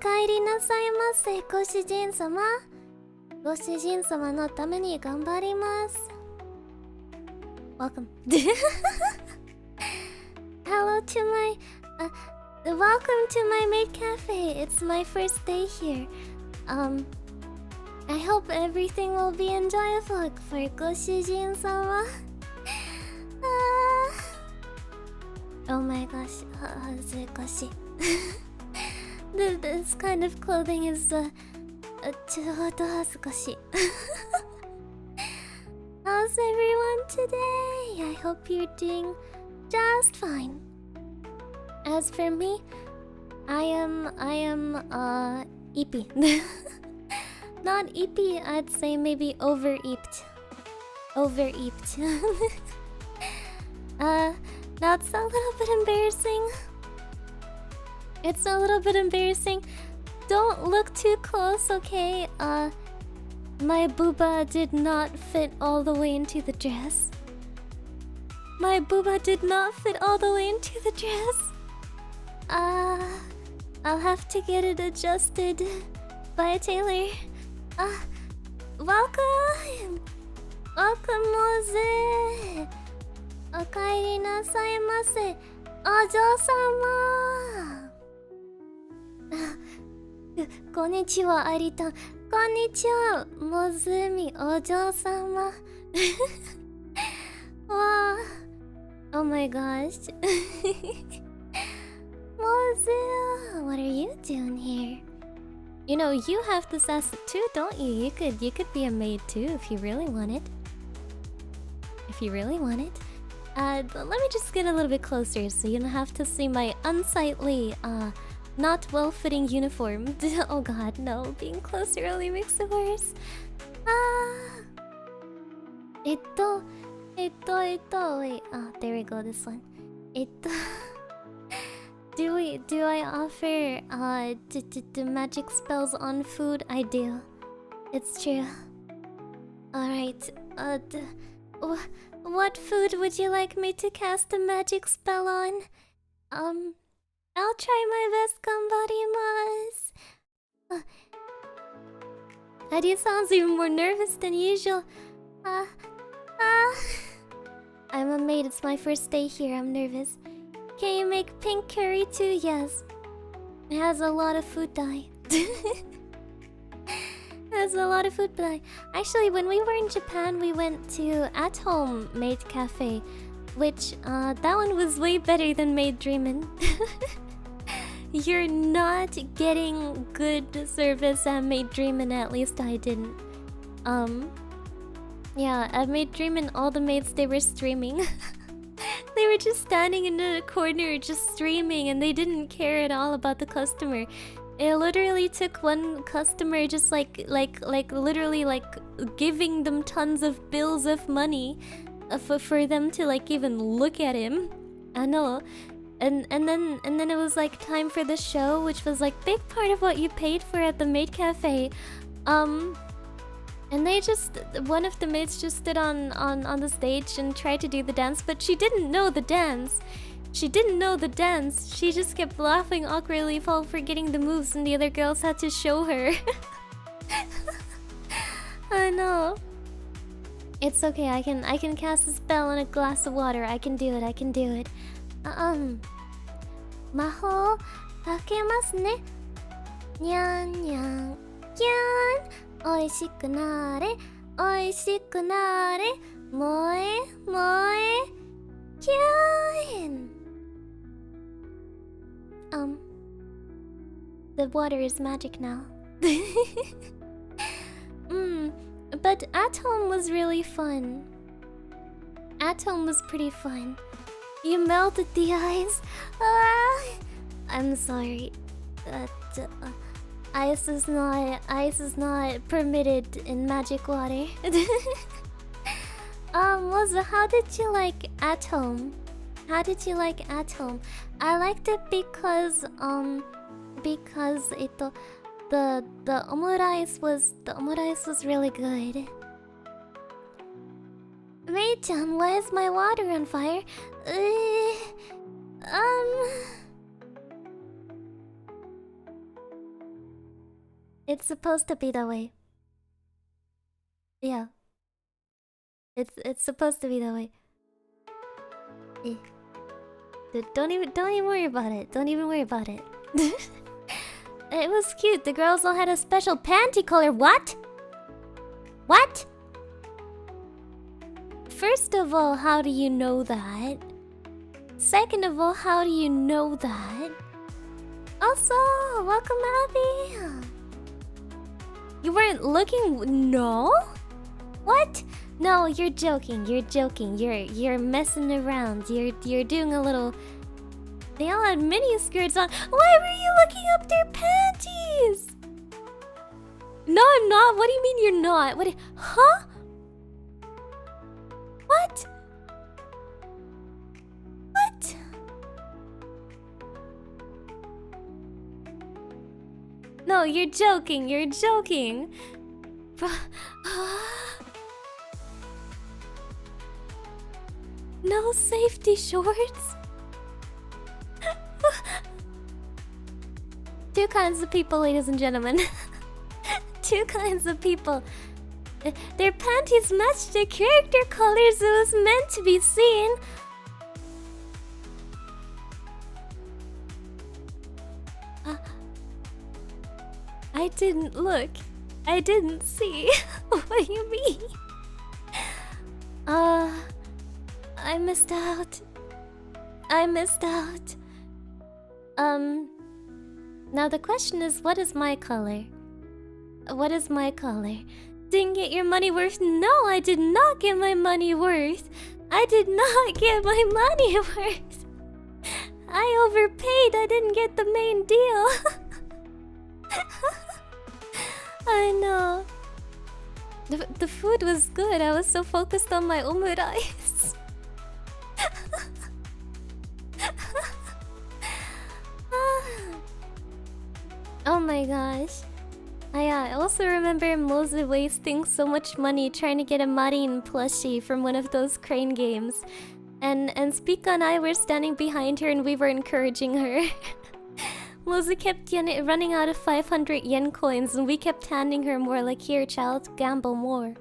かえりなさいませ、ご主人様。ご主人様のために頑張ります。Welcome. Hello to my... welcome to my maid cafe. It's my first day here. I hope everything will be enjoyable for ご主人様。Oh my gosh, 恥ずかしい。This kind of clothing is ちょっと恥ずかしい。How's everyone today? I hope you're doing just fine. As for me, I am eepy. Not eepy, I'd say maybe overeeped. That's a little bit embarrassing. It's a little bit embarrassing. Don't look too close, okay? My booba did not fit all the way into the dress. My booba did not fit all the way into the dress. I'll have to get it adjusted by a tailor. Welcome! Welcome, Moze! おかえりなさいませ、お嬢様。こんにちは、アリタン。こんにちは、モズミお嬢様。わあ、Oh my gosh. Mozu, what are you doing here? You know, you have this asset too, don't you? You could be a maid too if you really want it. If you really want it. Let me just get a little bit closer so you don't have to see my unsightly, not well-fitting uniform. Oh god, no. Being closer only makes it worse. Wait. There we go, this one. Do I offer, magic spells on food? I do. It's true. Alright, what food would you like me to cast a magic spell on? I'll try my best, ganbarimasu. Adi sounds even more nervous than usual. I'm a maid, it's my first day here, I'm nervous. Can you make pink curry too? Yes. It has a lot of food dye. There's a lot of food dye. Actually, when we were in Japan, we went to at-home Maidcafe, which, that one was way better than Maidreamin. You're not getting good service at Maidreamin, at least I didn't. Yeah, at Maidreamin, all the maids, they were streaming. They were just standing in a corner, just streaming, and they didn't care at all about the customer. It literally took one customer just literally giving them tons of bills of money for them to even look at him. I know. And then it was time for the show, which was big part of what you paid for at the Maidcafe. And one of the maids just stood on the stage and tried to do the dance, but she didn't know the dance. She just kept laughing awkwardly while forgetting the moves, and the other girls had to show her. I know. It's okay, I can cast a spell on a glass of water. I can do it. Maho takemasu ne. Nyan nyan kyan. Oishiku nare. Moe kyan. The water is magic now. But at home was really fun. At home was pretty fun. You melted the ice. I'm sorry. Ice is not permitted in magic water. Moza, how did you like at home? I liked it because the omurice was really good. Maid-chan, why is my water on fire? It's supposed to be that way. Yeah. It's supposed to be that way. Eh. Don't even worry about it. Don't even worry about it. It was cute. The girls all had a special panty color. What? What? First of all, how do you know that? Second of all, how do you know that? Also, welcome Abby. You weren't looking. No? What? No, you're joking. You're joking. You're messing around. You're doing a little. They all had mini skirts on. Why were you looking up their panties? No, I'm not. What do you mean you're not? What? Huh? What? What? No, you're joking. You're joking. No safety shorts? Two kinds of people, ladies and gentlemen. Two kinds of people. Their panties matched their character colors. It was meant to be seen. I didn't look. I didn't see. What do you mean? I missed out. I missed out. Now the question is, what is my color? What is my color? Didn't get your money worth? No, I did not get my money worth. I did not get my money worth. I overpaid. I didn't get the main deal. I know. The food was good. I was so focused on my omurice. Oh my gosh. I also remember Mose wasting so much money trying to get a Marin plushie from one of those crane games. And Spica and I were standing behind her and we were encouraging her. Mose kept running out of 500 yen coins and we kept handing her more, like, here child, gamble more.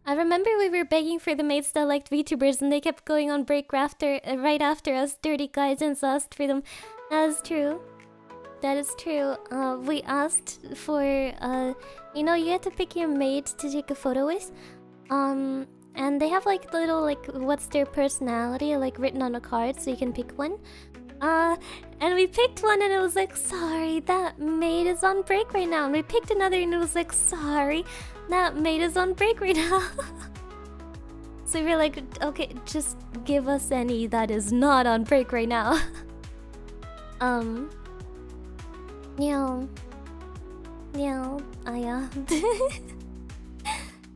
I remember we were begging for the maids that liked VTubers and they kept going on break right after us dirty guidance asked for them. That is true. That is true. We asked for, you know, you had to pick your maid to take a photo with. And they have like little, like, what's their personality, like, written on a card so you can pick one. And we picked one and it was like, sorry, that maid is on break right now. And we picked another and it was like, sorry, that maid is on break right now. So we were like, okay, just give us any that is not on break right now. Yeah.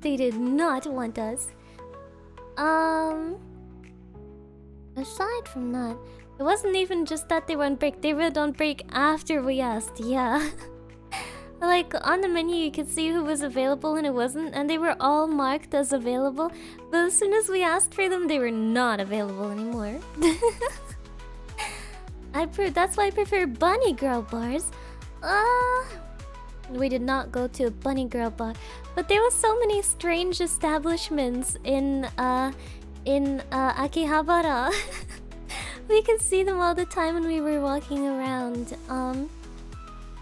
They did not want us. Aside from that, it wasn't even just that they were on break. They were on break after we asked, yeah. Like, on the menu you could see who was available and who wasn't, and they were all marked as available. But as soon as we asked for them, they were not available anymore. That's why I prefer bunny girl bars. We did not go to a bunny girl bar, but there was so many strange establishments in Akihabara. We could see them all the time when we were walking around.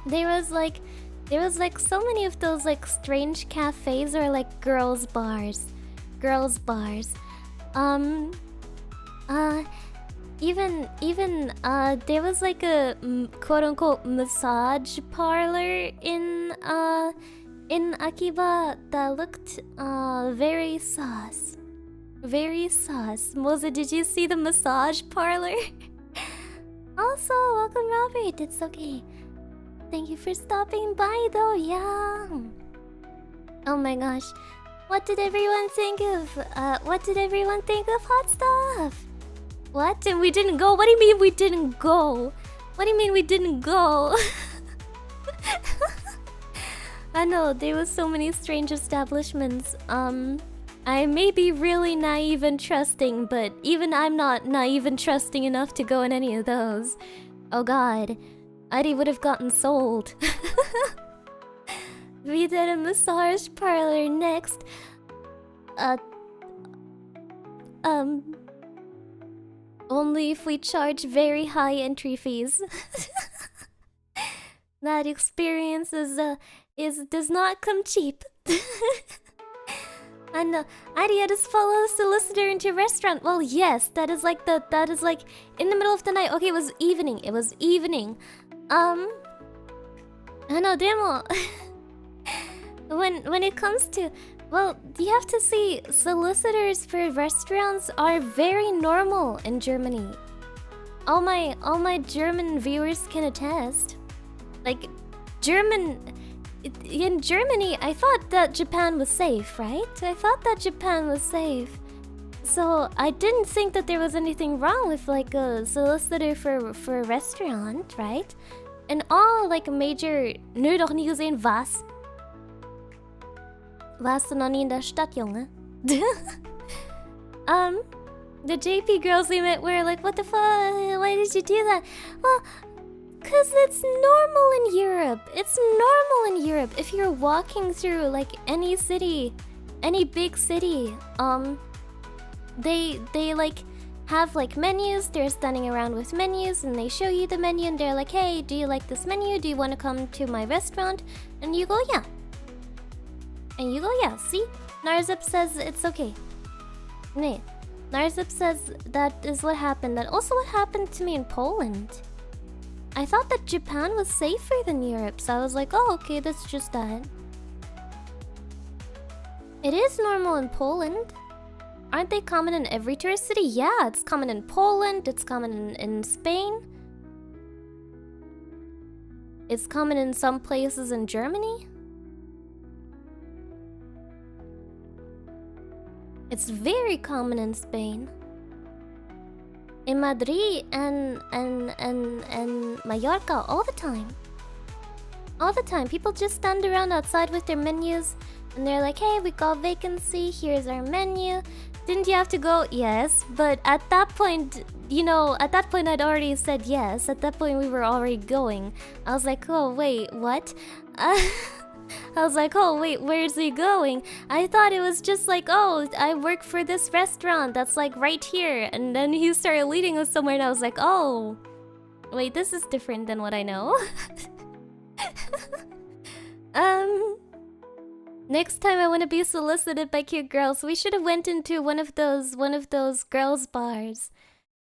There was like so many of those, like, strange cafes or like girls bars. Even there was like a quote-unquote massage parlor in Akiba that looked very sus. Very sus. Moza, did you see the massage parlor? Also, welcome Robert, it's okay. Thank you for stopping by though, yeah. Oh my gosh. What did everyone think of hot stuff? What? And we didn't go? What do you mean we didn't go? What do you mean we didn't go? I know, there was so many strange establishments. I may be really naive and trusting, but even I'm not naive and trusting enough to go in any of those. Oh god. Ari would have gotten sold. V-Dere massage parlor next. Only if we charge very high entry fees. That experience does not come cheap. And Aria just follow solicitor into restaurant. Well, yes, that is like in the middle of the night. Okay, it was evening. I know, demo. when it comes to, well, you have to see, solicitors for restaurants are very normal in Germany. All my German viewers can attest. Like, in Germany, I thought that Japan was safe, right? So I didn't think that there was anything wrong with like a solicitor for a restaurant, right? And all like major... Nu doch nie gesehen, was? Warst du noch nie in der Stadt, Junge? The JP girls we met were like, what the fuck? Why did you do that? Well, cause it's normal in Europe. If you're walking through like any city, any big city, they like have like menus. They're standing around with menus and they show you the menu and they're like, hey, do you like this menu? Do you want to come to my restaurant? And you go, yeah. And you go, yeah. See? Narzip says it's okay. Nee. Narzip says that is what happened. That also what happened to me in Poland. I thought that Japan was safer than Europe, so I was like, oh, okay, that's just that. It is normal in Poland. Aren't they common in every tourist city? Yeah, it's common in Poland, it's common in Spain. It's common in some places in Germany. It's very common in Spain. In Madrid and Mallorca all the time. All the time. People just stand around outside with their menus and they're like, hey, we got vacancy, here's our menu. Didn't you have to go? Yes. But at that point, I'd already said yes. At that point, we were already going. I was like, oh, wait, what? I was like, oh, wait, where's he going? I thought it was just like, oh, I work for this restaurant that's like right here. And then he started leading us somewhere and I was like, oh, wait, this is different than what I know. Next time I want to be solicited by cute girls, we should have went into one of those girls bars.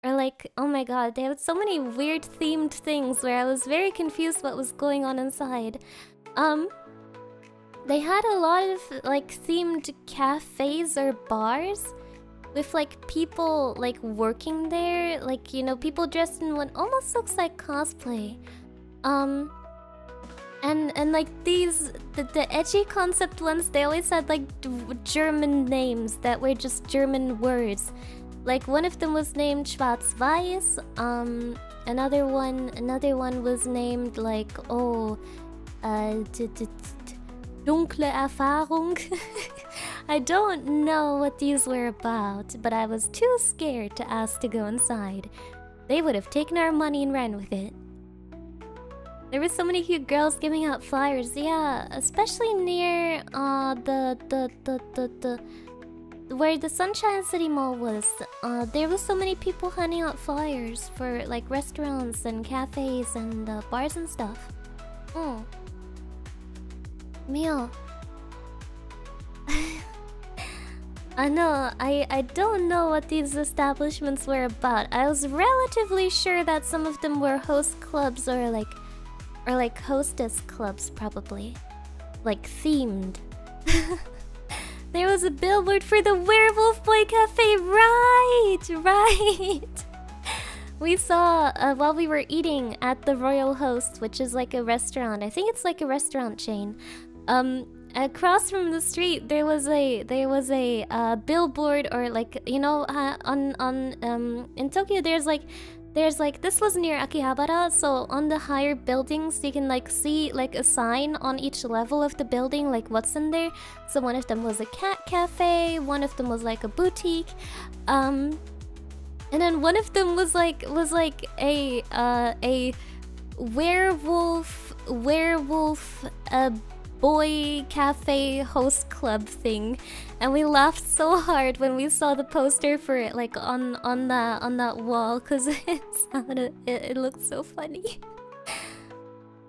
Or like, oh my god, they had so many weird themed things where I was very confused what was going on inside. They had a lot of like themed cafes or bars with like people like working there, like, you know, people dressed in what almost looks like cosplay. And like these the edgy concept ones, they always had like German names that were just German words. Like one of them was named Schwarz-Weiß. Another one was named like Dunkle Erfahrung. I don't know what these were about, but I was too scared to ask to go inside. They would have taken our money and ran with it. There were so many cute girls giving out flyers, yeah, especially near where the Sunshine City Mall was. There was so many people handing out flyers for like restaurants and cafes and bars and stuff. Meal. I know, I don't know what these establishments were about. I was relatively sure that some of them were host clubs or like hostess clubs, probably. Like themed. There was a billboard for the Werewolf Boy Cafe, right. We saw while we were eating at the Royal Host, which is like a restaurant. I think it's like a restaurant chain. Across from the street, there was a billboard, or like, you know, in Tokyo, there's like this was near Akihabara, so on the higher buildings you can like see like a sign on each level of the building, like what's in there. So one of them was a cat cafe, one of them was like a boutique, and then one of them was like a werewolf boy cafe host club thing, and we laughed so hard when we saw the poster for it, like on that wall, cause it looked so funny.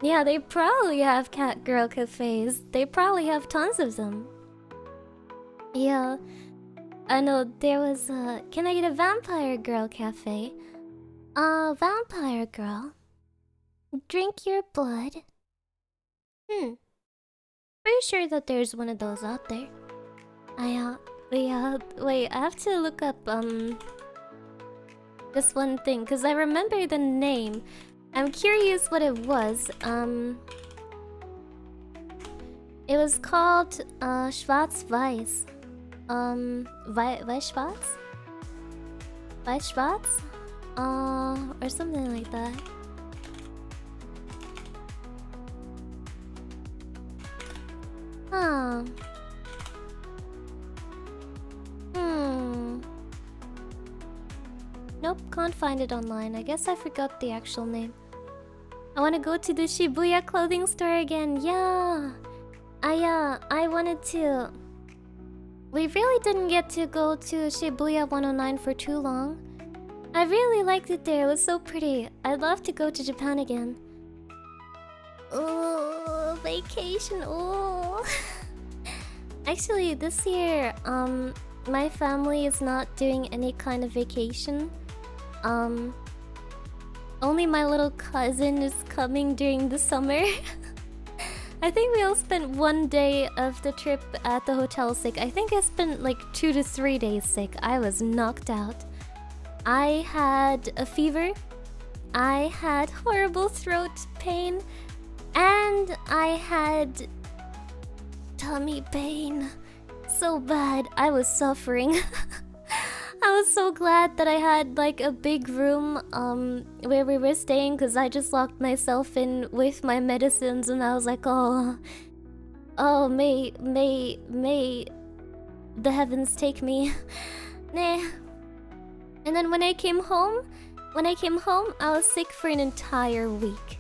Yeah, they probably have cat girl cafes. They probably have tons of them. Yeah, I know there was a. Can I get a vampire girl cafe? Vampire girl. Drink your blood. Pretty sure that there's one of those out there. Wait, I have to look up, this one thing, because I remember the name. I'm curious what it was. It was called, Schwarz Weiß. Weiß Schwarz? Weiß Schwarz? Or something like that. Huh. Nope, can't find it online. I guess I forgot the actual name. I want to go to the Shibuya clothing store again. Yeah. I wanted to. We really didn't get to go to Shibuya 109 for too long. I really liked it there. It was so pretty. I'd love to go to Japan again. Oh, vacation. Oh. Actually, this year, my family is not doing any kind of vacation. Only my little cousin is coming during the summer. I think we all spent 1 day of the trip at the hotel sick. I think I spent like 2 to 3 days sick. I was knocked out. I had a fever. I had horrible throat pain. And I had tummy pain. So bad. I was suffering. I was so glad that I had like a big room where we were staying, because I just locked myself in with my medicines, and I was like, oh may the heavens take me. Nah. And then when I came home, I was sick for an entire week.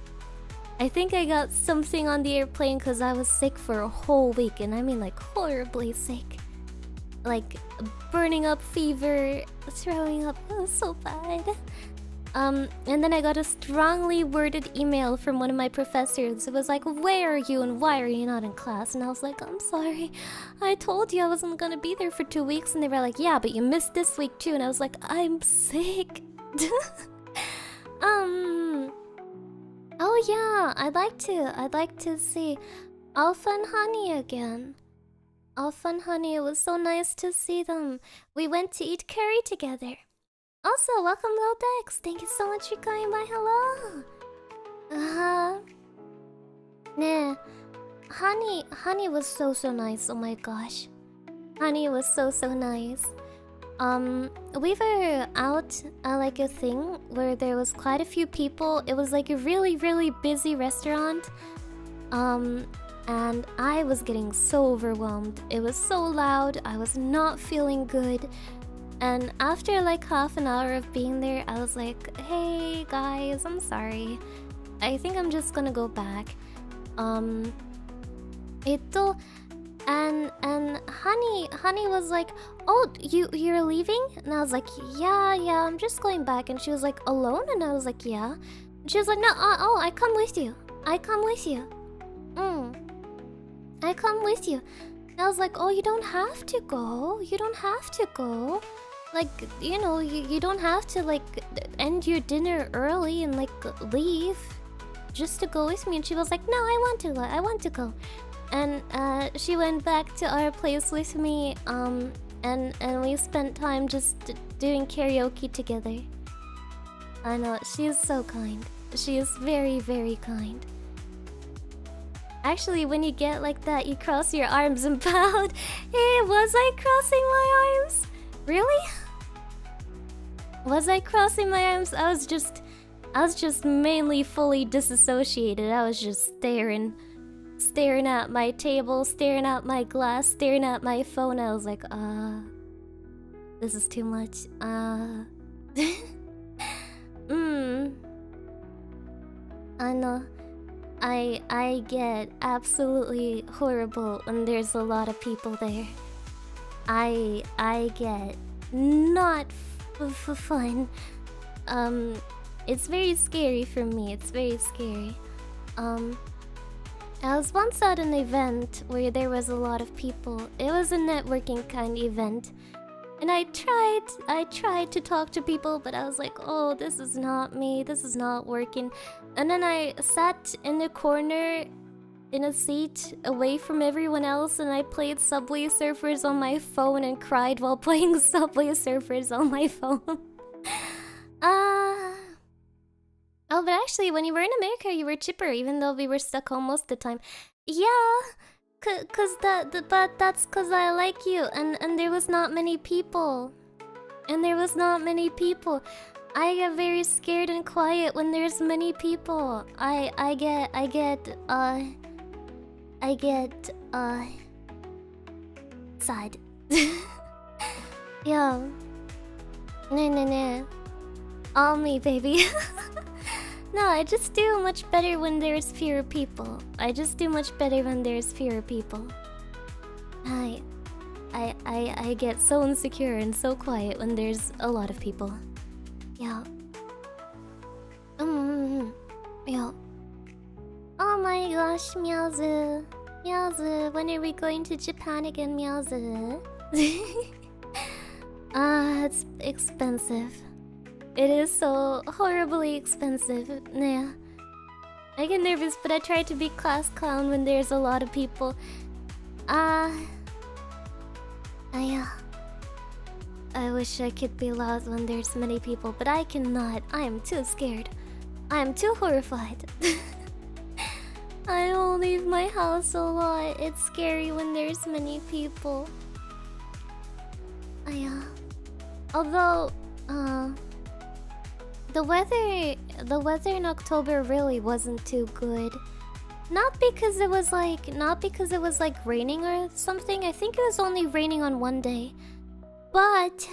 I think I got something on the airplane because I was sick for a whole week, and I mean like horribly sick. Like burning up fever, throwing up. It was so bad. And then I got a strongly worded email from one of my professors. It was like, where are you and why are you not in class? And I was like, I'm sorry. I told you I wasn't gonna be there for 2 weeks. And they were like, yeah, but you missed this week too. And I was like, I'm sick. Oh yeah, I'd like to see Alpha and Honey again. Alpha and Honey, it was so nice to see them. We went to eat curry together. Also, welcome Lodex. Thank you so much for coming by. Hello. Nah. Honey was so nice. Oh my gosh. Honey was so nice. We were out at like a thing where there was quite a few people. It was like a really busy restaurant. And I was getting so overwhelmed. It was so loud. I was not feeling good. And after like half an hour of being there, I was like, hey guys, I'm sorry. I think I'm just gonna go back. And Honey was like, oh, you're leaving? And I was like, yeah, I'm just going back. And she was like, alone? And I was like, yeah. And she was like, no, I come with you. I come with you. And I was like, oh, you don't have to go. Like, you know, you don't have to like end your dinner early and like leave just to go with me. And she was like, no, I want to go. And she went back to our place with me, and we spent time just doing karaoke together. I know, she is so kind. She is very kind. Actually, when you get like that, you cross your arms and pout. Hey, was I crossing my arms? Really? Was I crossing my arms? I was just mainly fully disassociated. I was just staring at my table, staring at my glass, staring at my phone. I was like, this is too much. I know. I get absolutely horrible when there's a lot of people there. I get not fun. It's very scary for me. It's very scary. I was once at an event where there was a lot of people. It was a networking kind of event. And I tried to talk to people, but I was like, oh, this is not me. This is not working. And then I sat in a corner in a seat away from everyone else, and I played Subway Surfers on my phone and cried while playing Subway Surfers on my phone. Oh, but actually, when you were in America, you were chipper, even though we were stuck home most of the time. Yeah, but that's cause I like you, and there was not many people. I get very scared and quiet when there's many people. I get sad. Yeah. No. All me, baby. No, I just do much better when there's fewer people. I get so insecure and so quiet when there's a lot of people. Yeah. Yeah. Oh my gosh, Meowzu. Meowzu, when are we going to Japan again, Meowzu? It's expensive. It is so horribly expensive. Nah. I get nervous, but I try to be class clown when there's a lot of people. I wish I could be loud when there's many people, but I cannot. I am too scared. I am too horrified. I don't leave my house a lot. It's scary when there's many people. Although, the weather in October really wasn't too good. Not because it was like raining or something. I think it was only raining on one day. But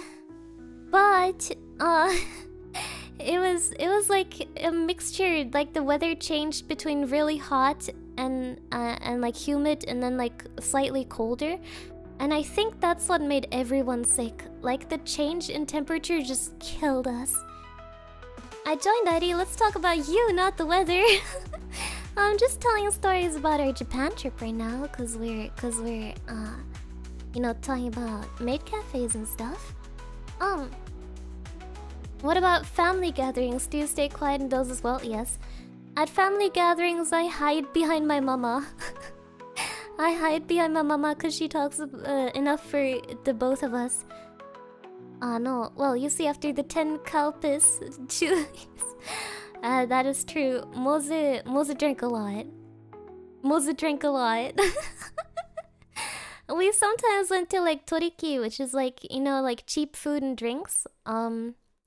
it was like a mixture. Like the weather changed between really hot and like humid, and then like slightly colder. And I think that's what made everyone sick. Like the change in temperature just killed us. I joined ID. Let's talk about you, not the weather. I'm just telling stories about our Japan trip right now, cause we're you know, talking about maid cafes and stuff. What about family gatherings? Do you stay quiet in those as well? Yes. At family gatherings, I hide behind my mama. I hide behind my mama cause she talks enough for the both of us. No. Well, you see, after the 10 kalpis, that is true. Moze drank a lot. We sometimes went to like toriki, which is like, you know, like cheap food and drinks.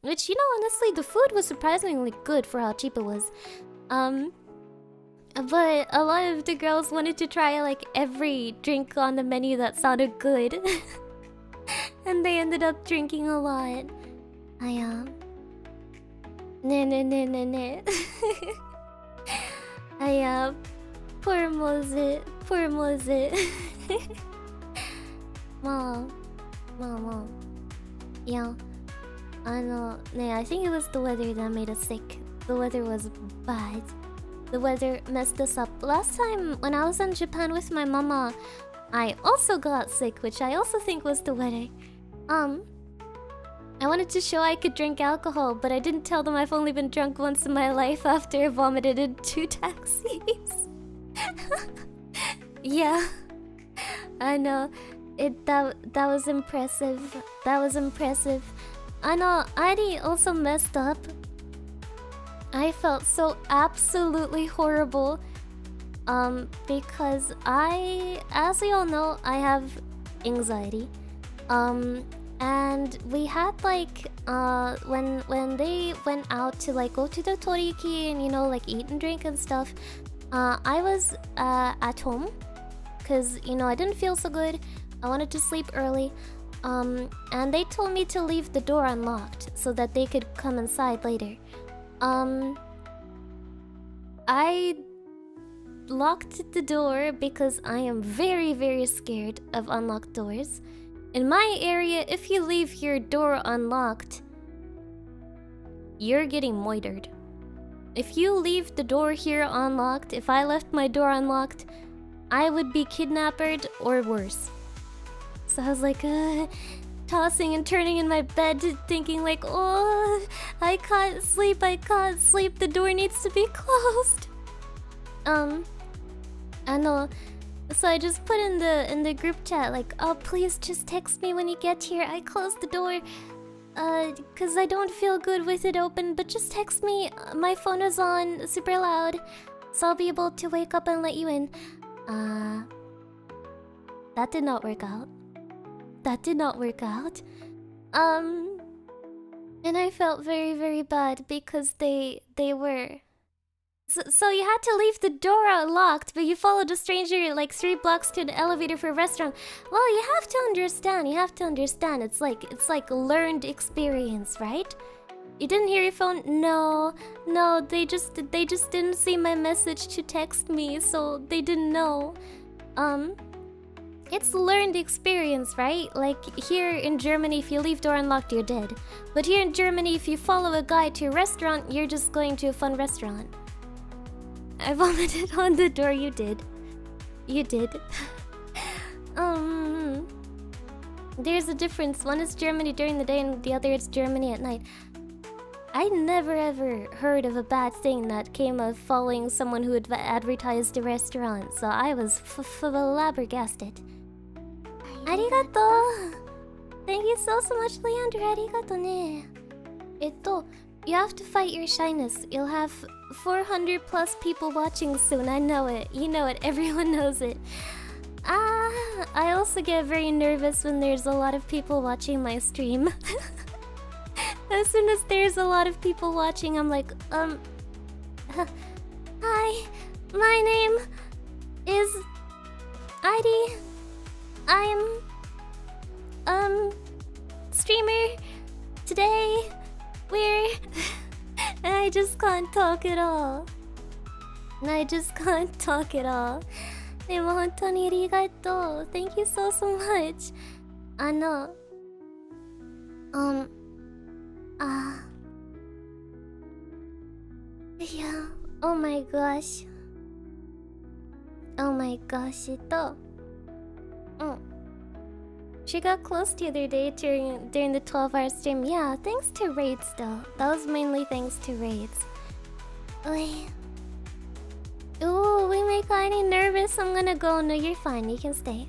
Which, you know, honestly, the food was surprisingly good for how cheap it was. But a lot of the girls wanted to try like every drink on the menu that sounded good. And they ended up drinking a lot. No. Poor Moze. Mom. Yeah. I think it was the weather that made us sick. The weather was bad. The weather messed us up. Last time when I was in Japan with my mama, I also got sick, which I also think was the weather. I wanted to show I could drink alcohol, but I didn't tell them I've only been drunk once in my life after I vomited in 2 taxis. Yeah. I know. That was impressive. I know, Adi also messed up. I felt so absolutely horrible. Because as we all know, I have anxiety. And we had like, when they went out to like go to the toriki and, you know, like eat and drink and stuff, I was at home because, you know, I didn't feel so good. I wanted to sleep early. And they told me to leave the door unlocked so that they could come inside later. I locked the door because I am very, very scared of unlocked doors. In my area, if you leave your door unlocked, you're getting moitered. If you leave the door here unlocked, if I left my door unlocked, I would be kidnapped or worse. So I was like, tossing and turning in my bed, thinking like, oh, I can't sleep, the door needs to be closed. I know. So I just put in the group chat like, oh, please just text me when you get here. I closed the door, cause I don't feel good with it open, but just text me. My phone is on super loud, so I'll be able to wake up and let you in. That did not work out. And I felt very, very bad because they were... So you had to leave the door unlocked, but you followed a stranger like 3 blocks to an elevator for a restaurant. Well, you have to understand. It's like learned experience, right? You didn't hear your phone? No, they just didn't see my message to text me, so they didn't know. It's learned experience, right? Like here in Germany, if you leave door unlocked, you're dead. But here in Germany, if you follow a guide to a restaurant, you're just going to a fun restaurant. I vomited on the door. You did. There's a difference. One is Germany during the day and the other is Germany at night. I never ever heard of a bad thing that came of following someone who had advertised a restaurant, so I was flabbergasted. Arigato! Thank you so much, Leandro. Arigato ne. You have to fight your shyness. You'll have 400 plus people watching soon. I know it. You know it. Everyone knows it. I also get very nervous when there's a lot of people watching my stream. As soon as there's a lot of people watching, I'm like, hi, my name is Heidi. I'm, streamer today. We're... And I just can't talk at all. でも本当にありがとう. Thank you so much. Yeah. Oh my gosh. She got close the other day during the 12-hour stream. Yeah, thanks to raids though. That was mainly thanks to raids. Ooh, we make Heidi nervous. I'm gonna go. No, you're fine. You can stay.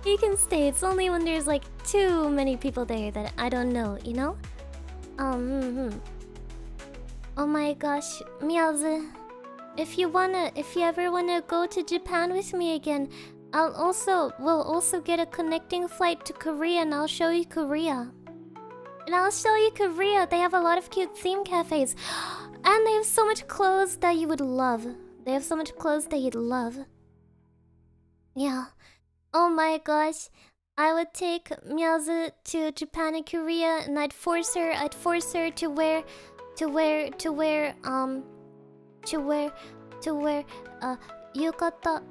You can stay. It's only when there's like too many people there that I don't know, you know? Oh my gosh, Meowz. If you ever wanna go to Japan with me again, we'll also get a connecting flight to Korea and I'll show you Korea. They have a lot of cute theme cafes. And they have so much clothes that you would love. Yeah. Oh my gosh. I would take Meowz to Japan and Korea and I'd force her to wear yukata.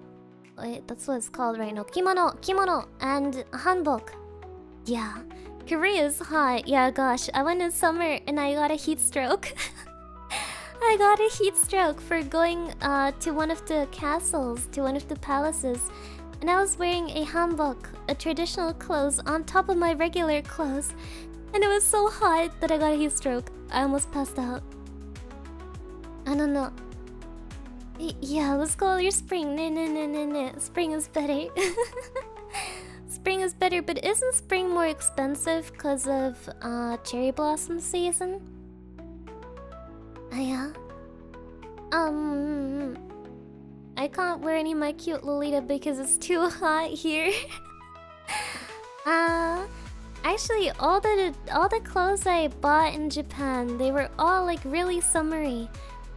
Wait, that's what it's called right now. Kimono and hanbok. Yeah. Korea's hot. Yeah, gosh. I went in summer and I got a heat stroke. I got a heat stroke for going to one of the castles, to one of the palaces. And I was wearing a hanbok, a traditional clothes, on top of my regular clothes. And it was so hot that I got a heat stroke. I almost passed out. I don't know. Yeah, let's go your spring. No. Spring is better. Spring is better, but isn't spring more expensive because of cherry blossom season? Yeah. I can't wear any of my cute Lolita because it's too hot here. Actually, all the clothes I bought in Japan, they were all like really summery.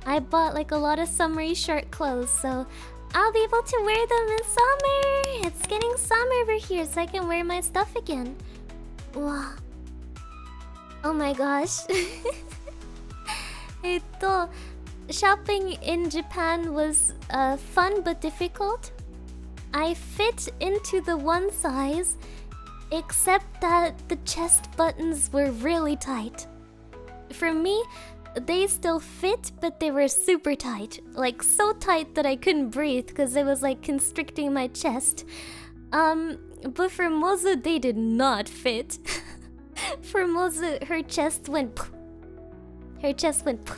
I bought like a lot of summery short clothes, so I'll be able to wear them in summer. It's getting summer over here, so I can wear my stuff again. Wow. Oh my gosh. shopping in Japan was fun but difficult. I fit into the one size, except that the chest buttons were really tight. For me, they still fit, but they were super tight. Like, so tight that I couldn't breathe because it was like constricting my chest. But for Mozu, they did not fit. For Mozu, her chest went... Her chest went...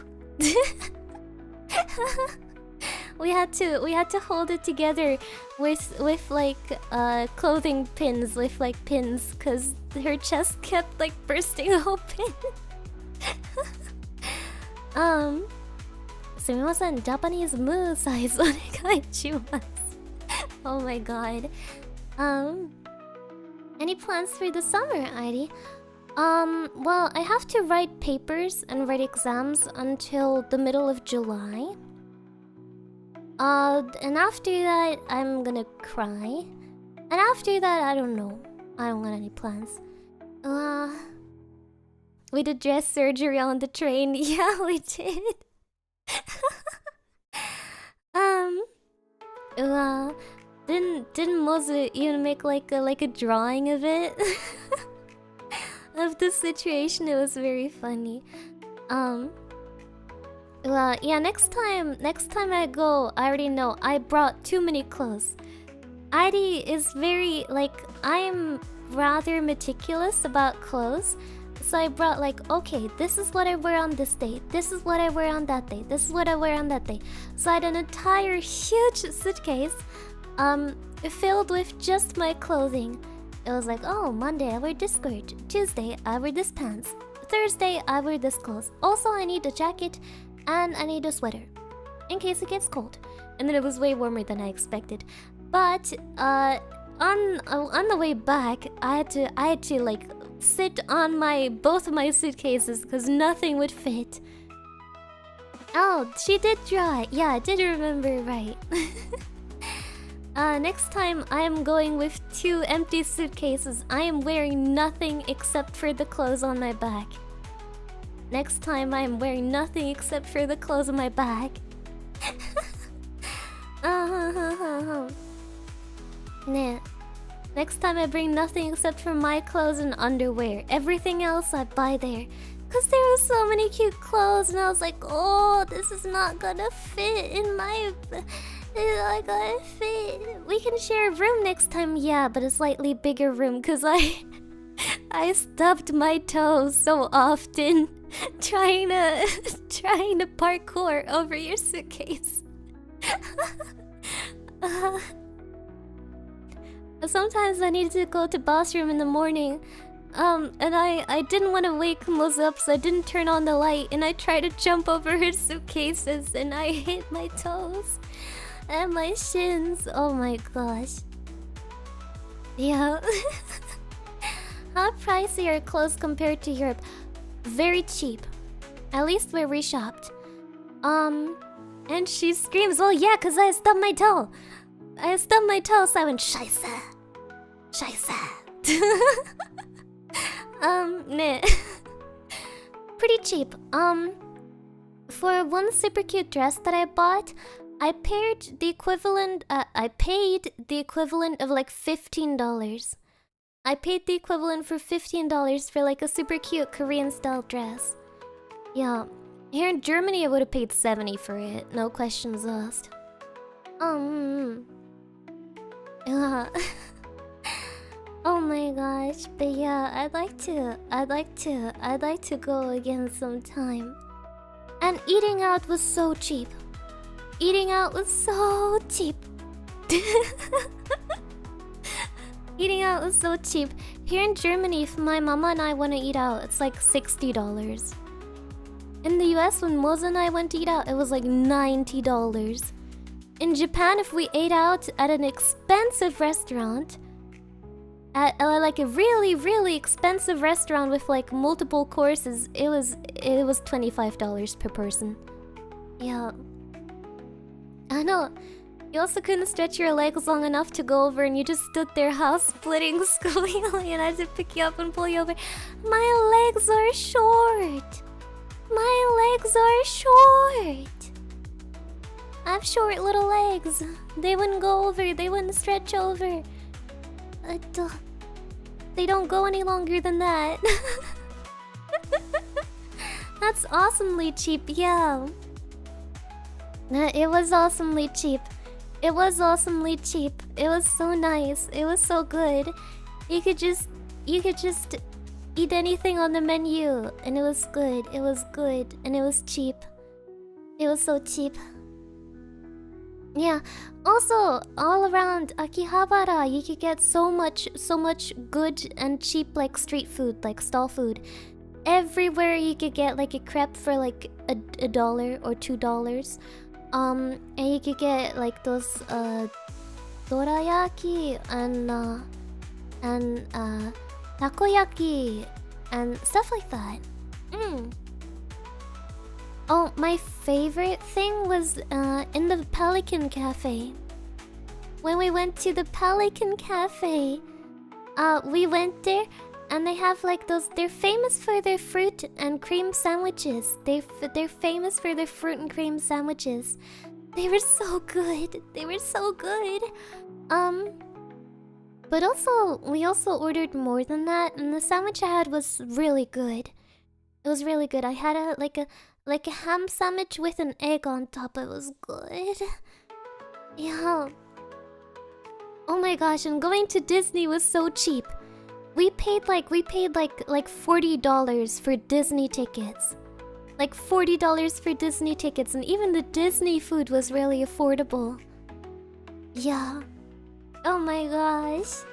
we had to hold it together with like clothing pins, with like pins, because her chest kept like bursting open. すみません、Japanese moo size お願いします。Oh my god. Any plans for the summer, Airi? Well, I have to write papers and write exams until the middle of July. And after that, I'm gonna cry. And after that, I don't know. I don't got any plans. We did dress surgery on the train. Yeah, we did. Didn't Mozu even make like a drawing of it? Of the situation? It was very funny. Well, yeah, next time I go, I already know I brought too many clothes. Airi is very, like, I'm rather meticulous about clothes. So I brought like, okay, this is what I wear on this day, this is what I wear on that day, this is what I wear on that day. So I had an entire huge suitcase filled with just my clothing. It was like, oh, Monday I wear this skirt, Tuesday I wear this pants, Thursday I wear this clothes. Also, I need a jacket and I need a sweater in case it gets cold. And then it was way warmer than I expected. But on the way back, I had to like sit on both of my suitcases because nothing would fit. Oh, she did draw. Yeah, I did remember right. Next time I am going with 2 empty suitcases. I am wearing nothing except for the clothes on my back. Next time I am wearing nothing except for the clothes on my back. Nah. Next time I bring nothing except for my clothes and underwear. Everything else I buy there. Cause there were so many cute clothes and I was like, oh, this is not gonna fit in my... It's not gonna fit. We can share a room next time, yeah, but a slightly bigger room cause I stubbed my toes so often trying to parkour over your suitcase. Sometimes I needed to go to bathroom in the morning, and I didn't want to wake Mozu up, so I didn't turn on the light, and I tried to jump over her suitcases, and I hit my toes and my shins. Oh my gosh. Yeah. How pricey are clothes compared to Europe? Very cheap. At least where we shopped. And she screams, well, yeah, cause I stubbed my toe. I stubbed my toe, so I went, Scheiße. Scheiße. Nah. Pretty cheap. For one super cute dress that I bought, I paid the equivalent of like $15. I paid the equivalent for $15 for like a super cute Korean style dress. Yeah. Here in Germany I would have paid 70 for it, no questions asked. Oh my gosh, but yeah, I'd like to go again sometime. And eating out was so cheap. Eating out was so cheap. Eating out was so cheap. Here in Germany, if my mama and I want to eat out, it's like $60. In the US, when Moza and I went to eat out, it was like $90. In Japan, if we ate out at an expensive restaurant, at like a really, really expensive restaurant with like multiple courses, it was $25 per person. Yeah. I know. You also couldn't stretch your legs long enough to go over and you just stood there house splitting squealing and I had to pick you up and pull you over. My legs are short. My legs are short. I have short little legs. They wouldn't go over. They wouldn't stretch over. They don't go any longer than that. That's awesomely cheap, yeah. It was awesomely cheap. It was awesomely cheap. It was so nice. It was so good. You could just eat anything on the menu, and it was good. It was good, and it was cheap. It was so cheap. Yeah. Also, all around Akihabara, you could get so much good and cheap like street food, like stall food. Everywhere you could get like a crepe for like a dollar or $2. And you could get like those dorayaki and takoyaki and stuff like that. Oh, my favorite thing was in the Pelican Cafe. When we went to the Pelican Cafe, we went there and they have like those. They're famous for their fruit and cream sandwiches. They're famous for their fruit and cream sandwiches. They were so good. They were so good. But also we also ordered more than that, and the sandwich I had was really good. It was really good. I had like a ham sandwich with an egg on top. It was good. Yeah. Oh my gosh, and going to Disney was so cheap. We paid like $40 for Disney tickets. Like $40 for Disney tickets, and even the Disney food was really affordable. Yeah. Oh my gosh.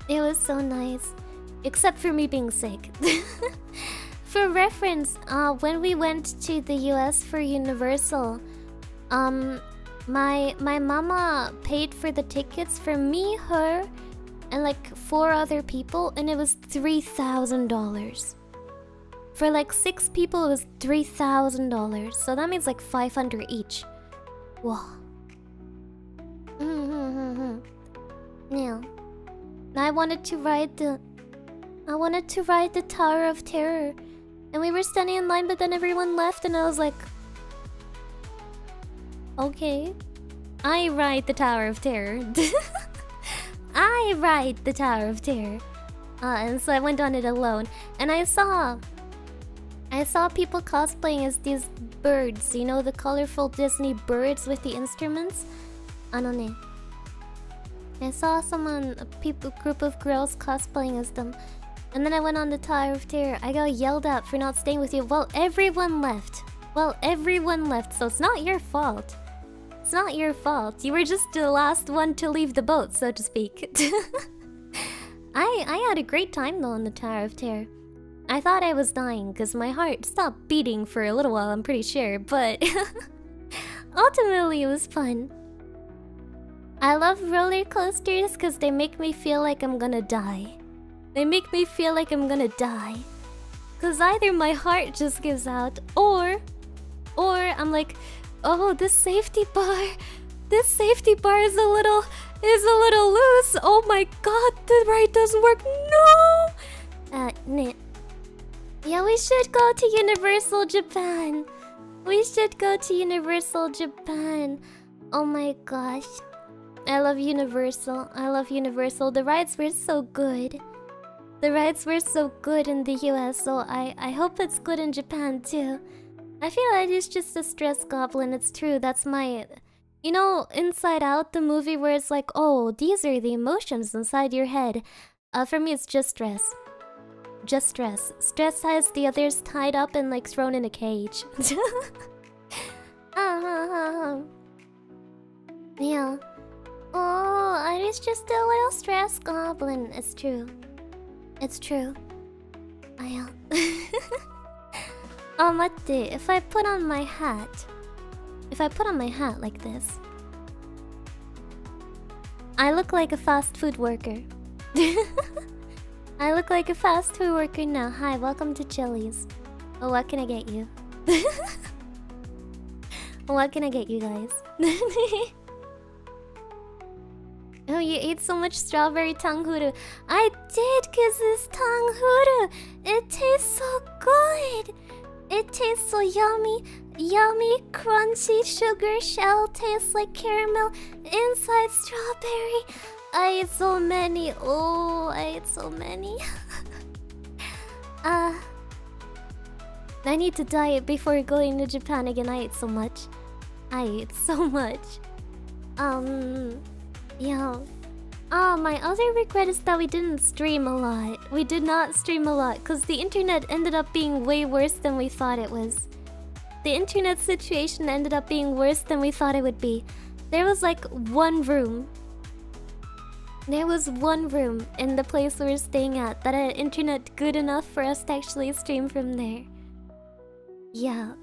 It was so nice. Except for me being sick. For reference, when we went to the US for Universal, my mama paid for the tickets for me, her, and like 4 other people, and it was $3,000. For like 6 people, it was $3,000. So that means like $500 each. Wow. Yeah. I wanted to ride the Tower of Terror. And we were standing in line, but then everyone left, and I was like, okay. I ride the Tower of Terror. I ride the Tower of Terror. And so I went on it alone. And I saw people cosplaying as these birds. You know, the colorful Disney birds with the instruments? I saw a group of girls cosplaying as them. And then I went on the Tower of Terror. I got yelled at for not staying with you. Well, everyone left. So it's not your fault. It's not your fault. You were just the last one to leave the boat, so to speak. I had a great time though on the Tower of Terror. I thought I was dying because my heart stopped beating for a little while, I'm pretty sure, but ultimately it was fun. I love roller coasters because they make me feel like I'm gonna die. Because either my heart just gives out, or I'm like, oh, this safety bar is a little loose. Oh my god, the ride doesn't work. No! Yeah, we should go to Universal Japan. Oh my gosh. I love Universal. The rides were so good. In the US, so I hope it's good in Japan too. I feel like it's just a stress goblin. It's true. That's my... You know, Inside Out, the movie where it's like, oh, these are the emotions inside your head. For me, it's just stress. Stress has the others tied up and like thrown in a cage. Yeah. Oh, Ari's just a little stress goblin. It's true. Oh, matte. If I put on my hat like this, I look like a fast food worker. I look like a fast food worker now. Hi, welcome to Chili's. Oh, what can I get you? What can I get you guys? Oh, you ate so much strawberry tanghuru. I did, cause this tanghuru, it tastes so good. It tastes so yummy. Yummy, crunchy sugar shell tastes like caramel. Inside strawberry. I ate so many. Oh, I ate so many. I need to diet before going to Japan again. I ate so much. I ate so much. Yeah. My other regret is that we didn't stream a lot. We did not stream a lot because the internet ended up being way worse than we thought it was. The internet situation ended up being worse than we thought it would be. There was like one room. There was one room in the place we were staying at that had internet good enough for us to actually stream from there. Yeah.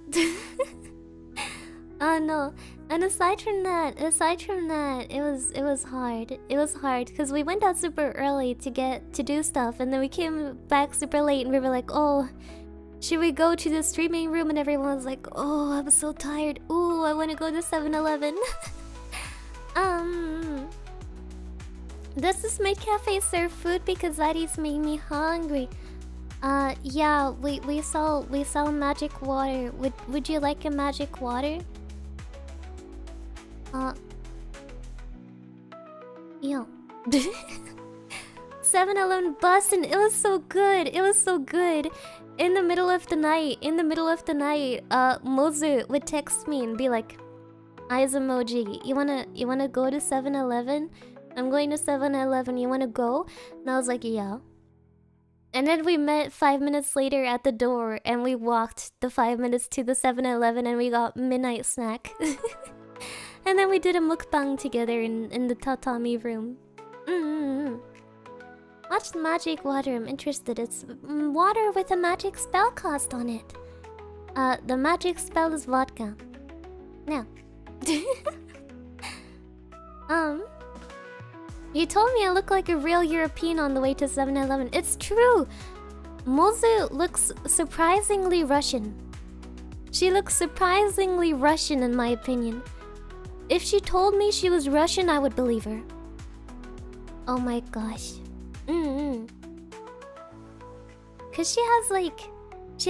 No. And aside from that, it was hard. It was hard because we went out super early to do stuff, and then we came back super late, and we were like, oh, should we go to the streaming room? And everyone was like, oh, I'm so tired. Ooh, I want to go to 7-Eleven. Does this Maidcafe serve food? Because Zaddy's made me hungry. Yeah, we sell magic water. Would you like a magic water? Yeah. 7-Eleven bus, and it was so good. It was so good. In the middle of the night, Mozu would text me and be like, eyes emoji, you wanna go to 7-Eleven? I'm going to 7-Eleven, you wanna go? And I was like, yeah. And then we met 5 minutes later at the door, and we walked the 5 minutes to the 7-Eleven, and we got midnight snack. And then we did a mukbang together in the tatami room. Watch magic water, I'm interested. It's water with a magic spell cost on it. The magic spell is vodka. Now. You told me I look like a real European on the way to 7-Eleven. It's true! Mozu looks surprisingly Russian. She looks surprisingly Russian in my opinion. If she told me she was Russian, I would believe her. Oh my gosh. Cause she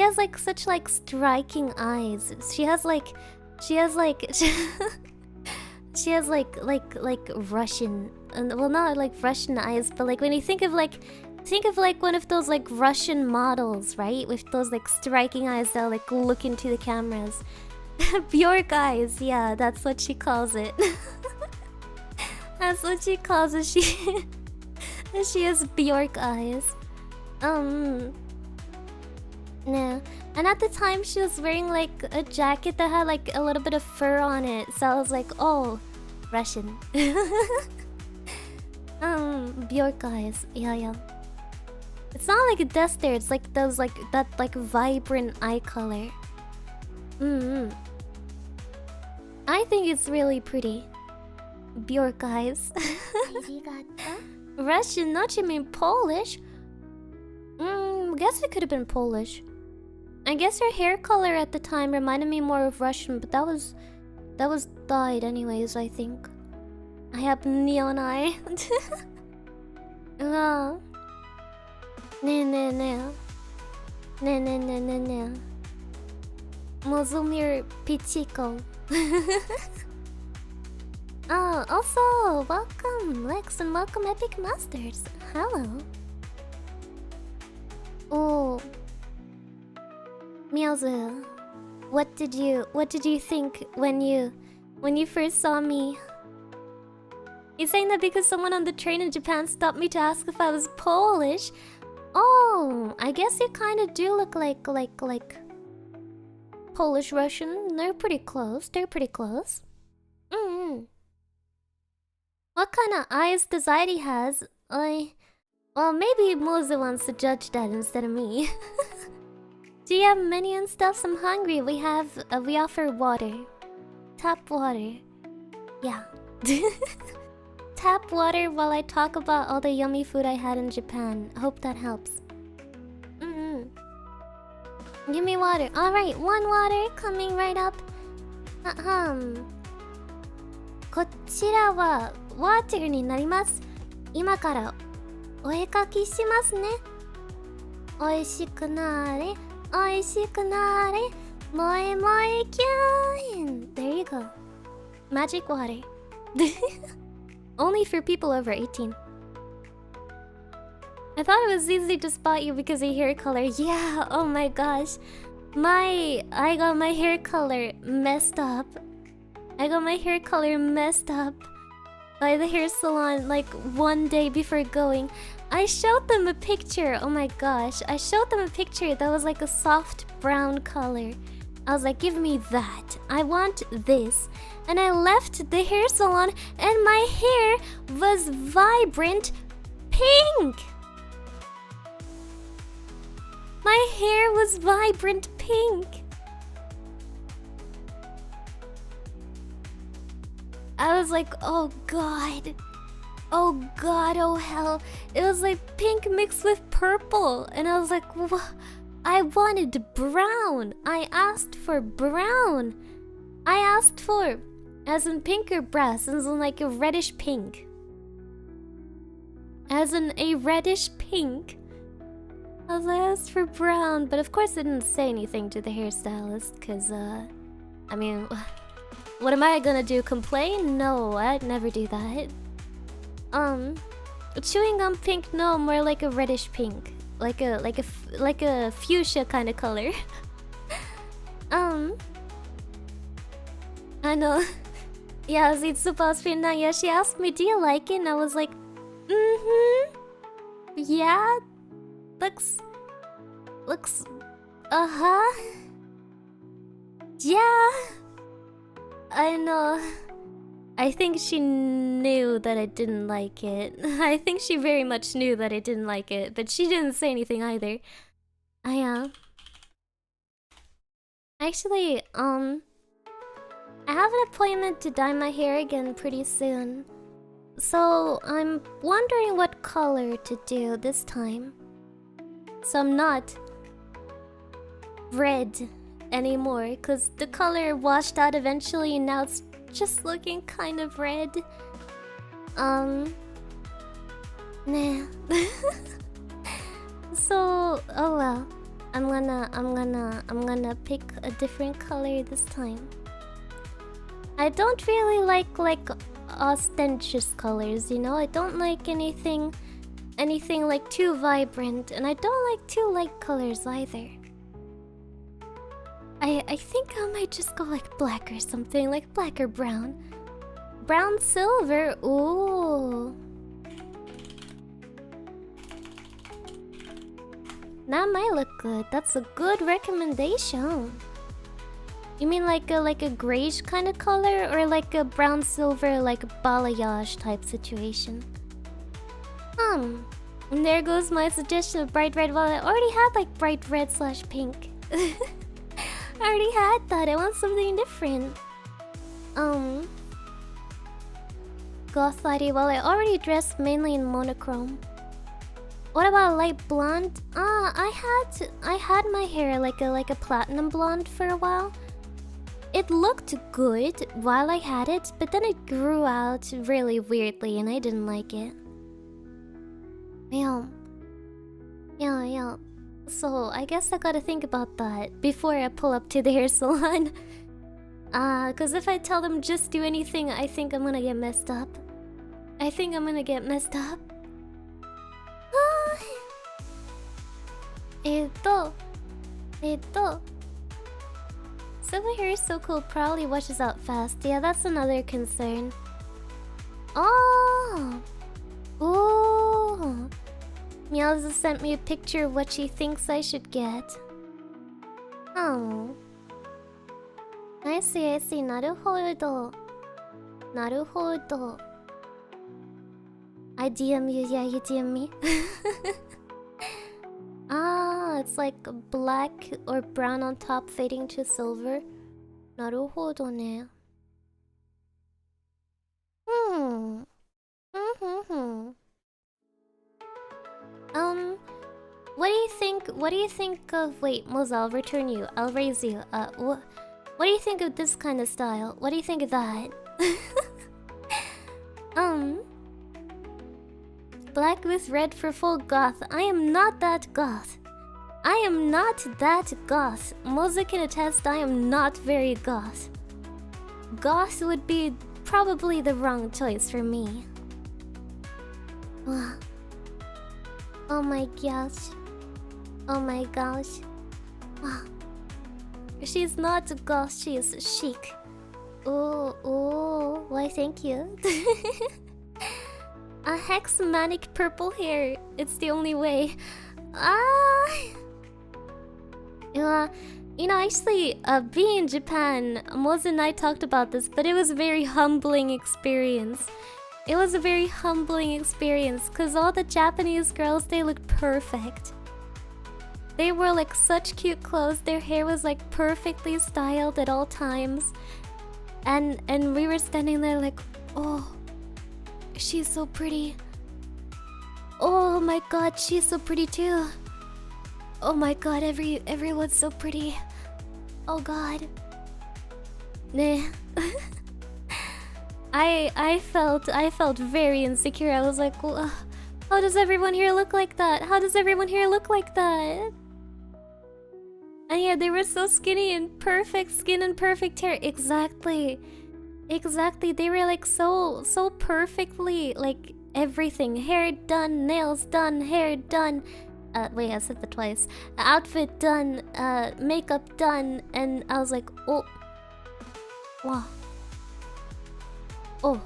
has like such like striking eyes. She has like Russian, well, not like Russian eyes, but like when you think of like one of those like Russian models, right? With those like striking eyes that like look into the cameras. Bjork eyes, yeah, that's what she calls it. That's what she calls it. She has Bjork eyes. No. And at the time she was wearing like a jacket that had like a little bit of fur on it, so I was like, oh, Russian. Bjork eyes, yeah. It's not like a duster, it's like those like that like vibrant eye color. I think it's really pretty. Bjork eyes. Russian, not you mean Polish? Guess it could have been Polish. I guess her hair color at the time reminded me more of Russian, but that was dyed anyways, I think. I have neon eye. No. No. Mozumir Pichiko. Oh, also, welcome Lex and welcome Epic Masters. Hello. Oh, Meowzu, what did you think when you first saw me? You're saying that because someone on the train in Japan stopped me to ask if I was Polish? Oh, I guess you kind of do look like Polish Russian. They're pretty close. What kind of eyes does Heidi has? Well, maybe Moza wants to judge that instead of me. Do you have menu and stuff? I'm hungry. We offer water. Tap water. Yeah. Tap water while I talk about all the yummy food I had in Japan. I hope that helps. Give me water. Alright, one water coming right up. こちらはワーテルになります。今からお絵かきしますね。おいしくなーれ。Oishikunare. Moi moi kyun. There you go. Magic water. Only for people over 18. I thought it was easy to spot you because of hair color. Yeah, oh my gosh. I got my hair color messed up. I got my hair color messed up by the hair salon like one day before going. I showed them a picture. Oh my gosh. I showed them a picture that was like a soft brown color. I was like, give me that. I want this. And I left the hair salon and my hair was vibrant pink. My hair was vibrant pink. I was like, oh god. Oh god, oh hell. It was like pink mixed with purple. And I was like, what? I wanted brown. I asked for brown. I asked for, as in pink or brass, as in like a reddish pink. As in a reddish pink. I was like, I asked for brown, but of course I didn't say anything to the hairstylist, because, I mean, what am I gonna do, complain? No, I'd never do that. Chewing gum pink, no, more like a reddish pink. Like a fuchsia kind of color. I know. Yeah, yeah, she asked me, do you like it? And I was like, yeah. Looks, uh-huh. Yeah. I know. I think she knew that I didn't like it. I think she very much knew that I didn't like it, but she didn't say anything either. Actually, I have an appointment to dye my hair again pretty soon. So, I'm wondering what color to do this time. So I'm not red anymore, because the color washed out eventually and now it's just looking kind of red. Nah. So, oh well. I'm gonna pick a different color this time. I don't really like ostentatious colors, you know? I don't like anything like too vibrant, and I don't like too light colors either. I think I might just go like black or something, like black or brown. Brown silver, ooh. That might look good. That's a good recommendation. You mean like a grayish kind of color, or like a brown silver, like a balayage type situation? And there goes my suggestion of bright red. Well, I already had like bright red / pink. I already had that. I want something different. Goth lady. Well, I already dressed mainly in monochrome. What about light blonde? I had my hair like a platinum blonde for a while. It looked good while I had it, but then it grew out really weirdly and I didn't like it. Yeah. So I guess I gotta think about that before I pull up to the hair salon. Cause if I tell them just do anything, I think I'm gonna get messed up. Silver hair is so cool, probably washes out fast. Yeah, that's another concern. Oh! Ooh! Meowza sent me a picture of what she thinks I should get. Oh. I see. Naruhodo. I DM you, yeah, you DM me. It's like black or brown on top fading to silver. Naruhodo ne. What do you think of... Wait, Moza, I'll return you. I'll raise you. What do you think of this kind of style? What do you think of that? Black with red for full goth. I am not that goth. I am not that goth. Moza can attest I am not very goth. Goth would be probably the wrong choice for me. Oh my gosh. Oh my gosh. She's not goth, she is chic. Oh, why thank you. A hexamanic purple hair. It's the only way. You know, actually, being in Japan, Moza and I talked about this, but it was a very humbling experience. It was a very humbling experience, because all the Japanese girls, they looked perfect. They wore like such cute clothes, their hair was like perfectly styled at all times. And we were standing there like, oh, she's so pretty. Oh my god, she's so pretty too. Oh my god, everyone's so pretty. Oh god. Nah. I felt very insecure. I was like, well, how does everyone here look like that? How does everyone here look like that? And yeah, they were so skinny and perfect skin and perfect hair. Exactly. They were like so perfectly, like everything. Hair done, nails done, hair done. Wait, I said that twice. Outfit done, makeup done, and I was like, oh, wow, oh,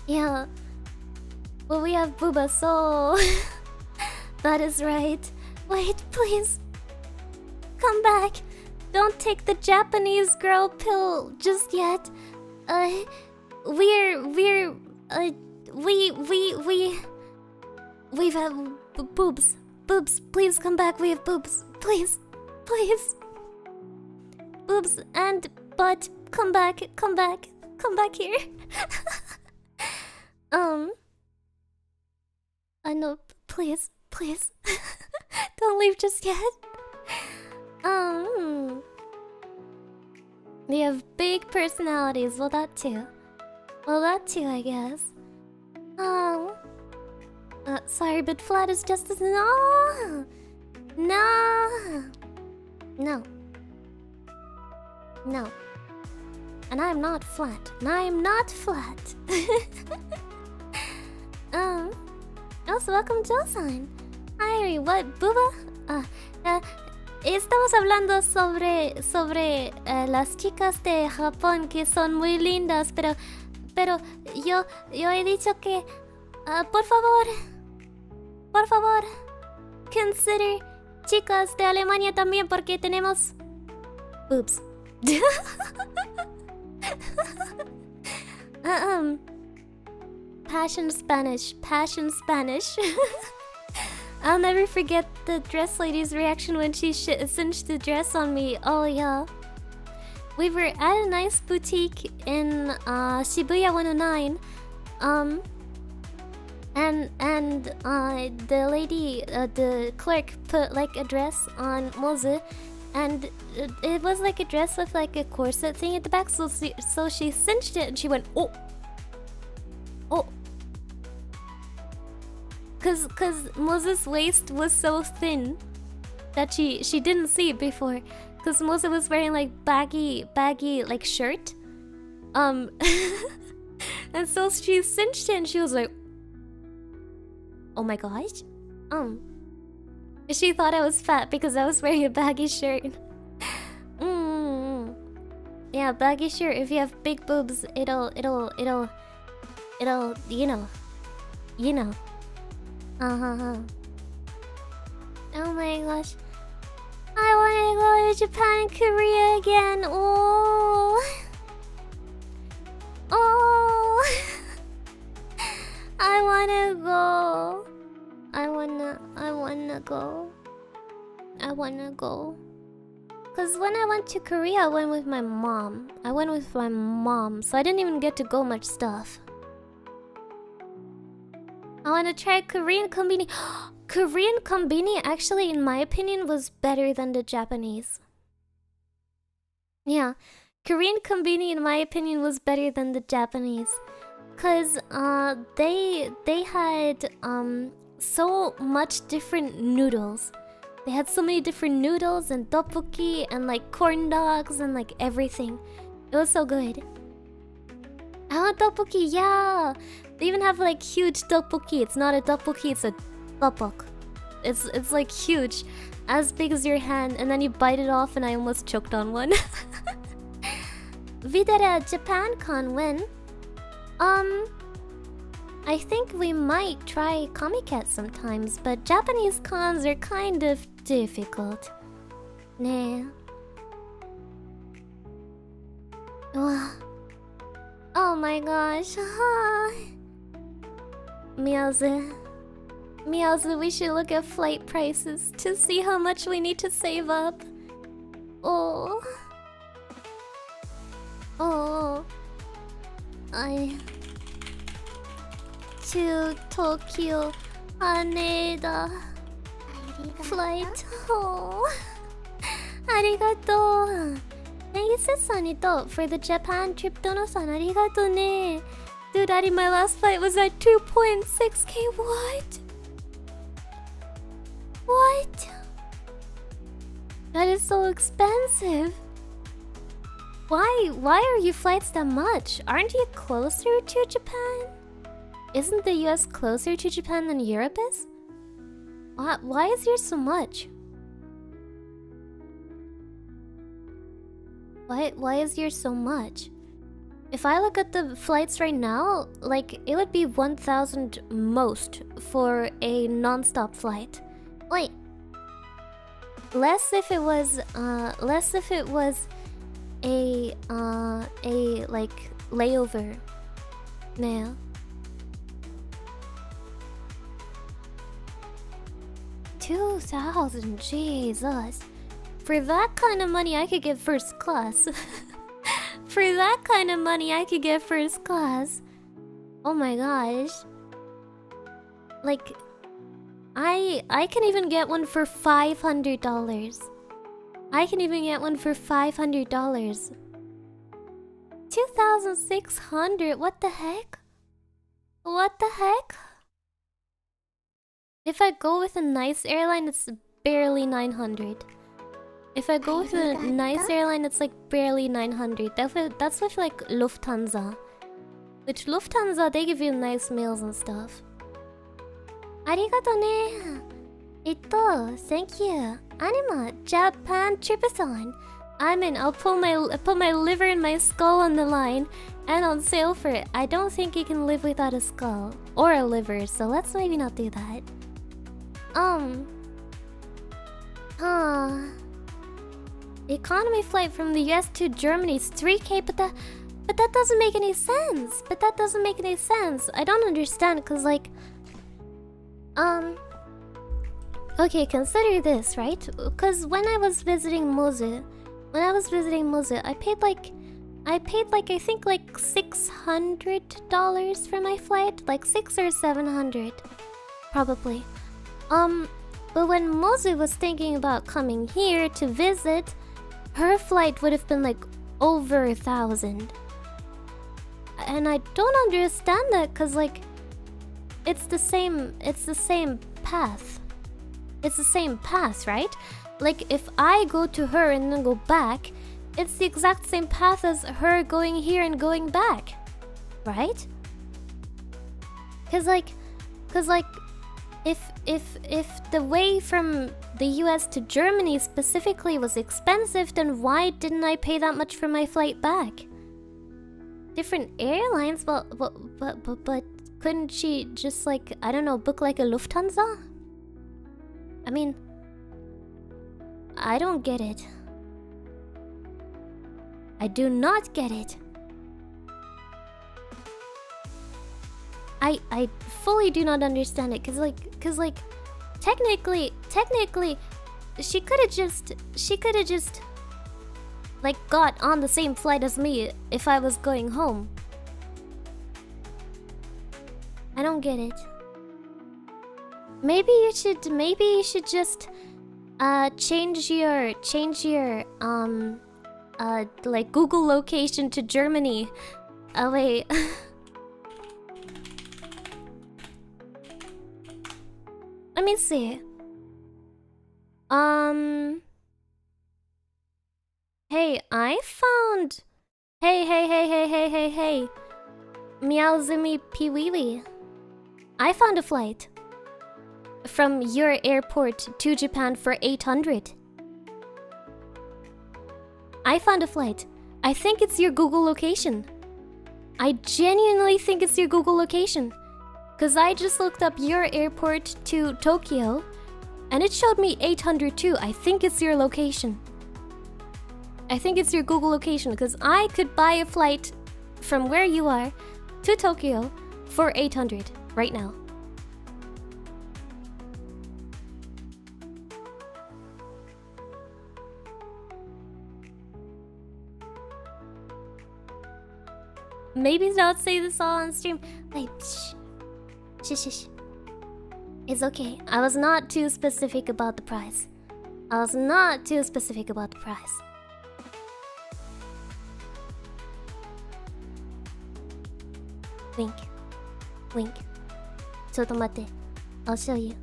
yeah. Well, we have booba, so that is right. Wait, please, come back. Don't take the Japanese girl pill just yet. We've had boobs. Boobs, please come back. We have boobs. Please. Boobs and butt. Come back here. I know, please. Don't leave just yet. They have big personalities. Well, that too, I guess. Sorry, but flat is just as... No! And I'm not flat. Also, welcome, Joe-san. Hi, what, Booba? Estamos hablando sobre las chicas de Japón que son muy lindas, pero yo he dicho que por favor, consider chicas de Alemania también porque tenemos boobs. Passion Spanish. I'll never forget the dress lady's reaction when she cinched the dress on me. Oh yeah. We were at a nice boutique in Shibuya 109. And the lady, the clerk put like a dress on Mozu, and it was like a dress with like a corset thing at the back. So she cinched it and she went, oh. Cause Mozu's waist was so thin that she didn't see it before. Cause Mozu was wearing like baggy like shirt. And so she cinched it and she was like, oh my gosh. She thought I was fat because I was wearing a baggy shirt. Yeah, baggy shirt. If you have big boobs, it'll you know. Oh my gosh. I wanna go to Japan and Korea again. Oh. I wanna go. I wanna go. Cause when I went to Korea, I went with my mom. So I didn't even get to go much stuff. I wanna try Korean konbini. Korean konbini actually, in my opinion, was better than the Japanese. Yeah, Korean konbini, in my opinion, was better than the Japanese. Cause they had so much different noodles. They had so many different noodles and tteokbokki and like corn dogs and like everything. It was so good. I want tteokbokki, yeah. They even have like huge tteokbokki. It's not a tteokbokki, it's a tteokbok. It's like huge, as big as your hand, and then you bite it off, and I almost choked on one. V-Dere Japan Con when? I think we might try Comiket sometimes, but Japanese cons are kind of difficult. Nah. Oh my gosh. Miazu. Miazu, we should look at flight prices to see how much we need to save up. Oh. Oh. To Tokyo, Haneda flight. Oh. Arigato. Thank you, Sanito, for the Japan trip. Dono-san, arigato ne. Dude, Daddy, my last flight was at 2.6k. What? What? That is so expensive. Why are your flights that much? Aren't you closer to Japan? Isn't the US closer to Japan than Europe is? Why is yours so much? Why is yours so much? If I look at the flights right now, like, it would be 1,000 most for a non-stop flight. Wait. Less if it was a like layover. Now. 2,000, Jesus. For that kind of money, I could get first class. For that kind of money, I could get first class. Oh my gosh. Like, I can even get one for $500. I can even get one for $500. 2,600. What the heck? What the heck? If I go with a nice airline, it's barely 900. If I go with a nice airline, it's like barely 900. That's with like Lufthansa. Which Lufthansa, they give you nice meals and stuff. Arigato ne. Thank you. Anima, Japan Tripathon. I'm in. I'll put my liver and my skull on the line and on sale for it. I don't think you can live without a skull or a liver, so let's maybe not do that. Economy flight from the US to Germany is 3k, but that doesn't make any sense. I don't understand, cause like, okay, consider this, right? Cause when I was visiting Mozu, I paid like I think like $600 for my flight, like 600 or 700, probably. But when Mozu was thinking about coming here to visit, her flight would have been like over 1,000. And I don't understand that, cause like it's the same path. It's the same path, right? Like if I go to her and then go back, it's the exact same path as her going here and going back, right? Cause like if the way from the US to Germany specifically was expensive, then why didn't I pay that much for my flight back? Different airlines, but couldn't she just like, I don't know, book like a Lufthansa? I mean, I don't get it. I do not get it. I fully do not understand it, cause like technically she could have just like got on the same flight as me if I was going home. I don't get it. Maybe you should just change your like Google location to Germany. Oh wait. Let me see. Hey, I found... Hey. Meowzumi Piwiwi. I found a flight. From your airport to Japan for 800. I found a flight. I think it's your Google location. I genuinely think it's your Google location. Because I just looked up your airport to Tokyo, and it showed me 800 too. I think it's your location. I think it's your Google location, because I could buy a flight from where you are to Tokyo for 800 right now. Maybe don't say this all on stream. Like, shh. It's okay. I was not too specific about the price. Wink. ちょっと待って。I'll show you.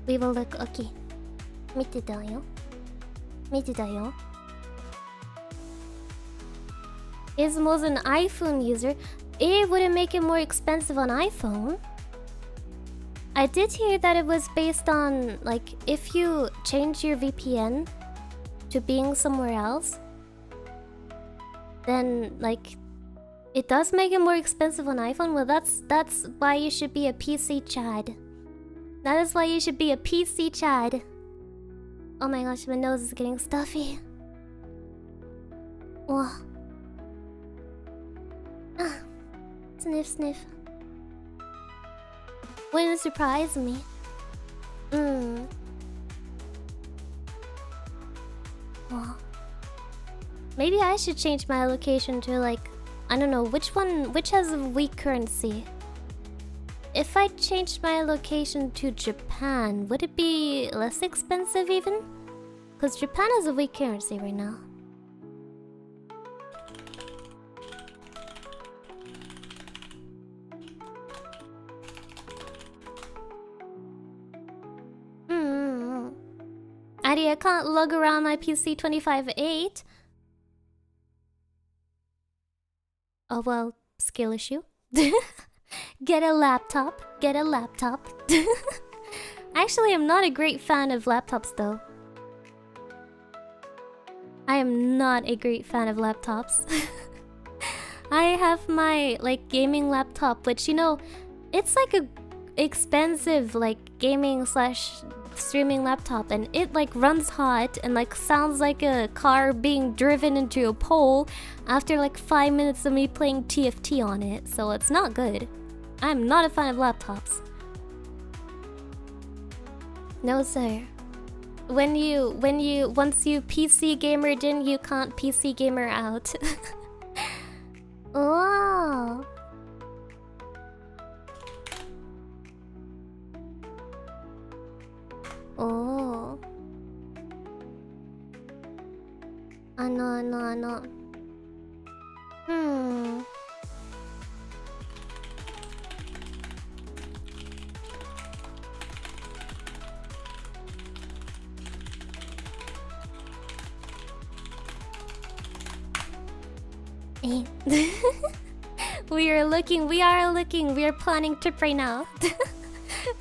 We will look. Okay. 見てたよ。Ismo's an iPhone user. It wouldn't make it more expensive on iPhone. I did hear that it was based on, like, if you change your VPN to being somewhere else, then, like, it does make it more expensive on iPhone. Well, that's why you should be a PC Chad. That is why you should be a PC Chad. Oh my gosh, my nose is getting stuffy. Oh. Sniff. Wouldn't surprise me. Oh. Maybe I should change my location to, like, I don't know, which has a weak currency? If I changed my location to Japan, would it be less expensive even? Because Japan has a weak currency right now. Addy, I can't lug around my PC 25.8. Oh well, skill issue. Get a laptop. Actually, I'm not a great fan of laptops though. I am not a great fan of laptops. I have my, like, gaming laptop, which, you know, it's like a expensive, like, gaming slash streaming laptop, and it, like, runs hot and, like, sounds like a car being driven into a pole after, like, 5 minutes of me playing TFT on it, so it's not good. I'm not a fan of laptops. No sir. Once you PC gamered in, you can't PC gamer out. Wow. Oh. I know. We are looking. We are planning trip right now.